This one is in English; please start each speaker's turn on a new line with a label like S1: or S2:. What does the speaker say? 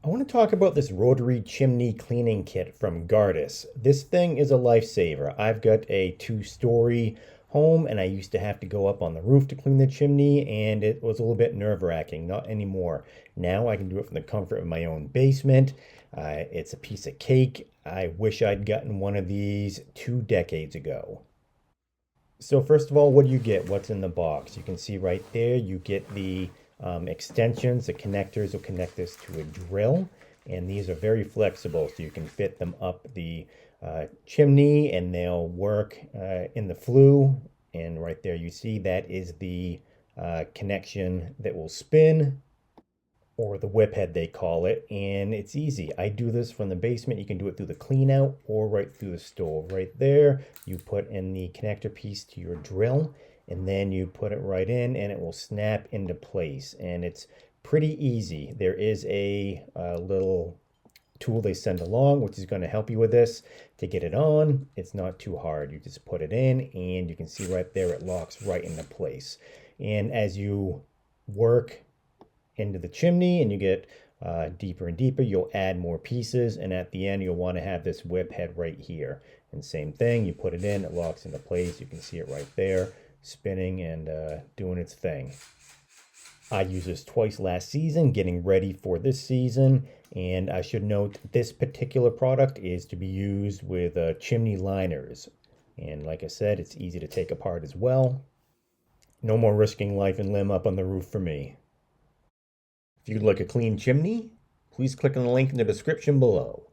S1: I want to talk about this Rotary chimney cleaning kit from Gardus. This thing is a lifesaver. I've got a two-story home and I used to have to go up on the roof to clean the chimney, and it was a little bit nerve-wracking. Not anymore. Now I can do it from the comfort of my own basement. It's a piece of cake. I wish I'd gotten one of these 2 decades ago. So first of all, what do you get? What's in the box? You can see right there, you get the extensions. The connectors will connect this to a drill, and these are very flexible, so you can fit them up the chimney and they'll work in the flue. And right there you see that is the connection that will spin, or the whip head they call it, and it's easy. I do this from the basement. You can do it through the clean out or right through the stove. Right there, you put in the connector piece to your drill, and then you put it right in and it will snap into place, and it's pretty easy. There is a little tool they send along which is going to help you with this to get it on. It's not too hard. You just put it in and you can see right there it locks right into place. And as you work into the chimney and you get deeper and deeper, you'll add more pieces, and at the end you'll want to have this whip head right here. And same thing, you put it in, it locks into place. You can see it right there spinning and doing its thing. I used this twice last season, getting ready for this season, and I should note this particular product is to be used with chimney liners, and like I said, it's easy to take apart as well. No more risking life and limb up on the roof for me. If you'd like a clean chimney, please click on the link in the description below.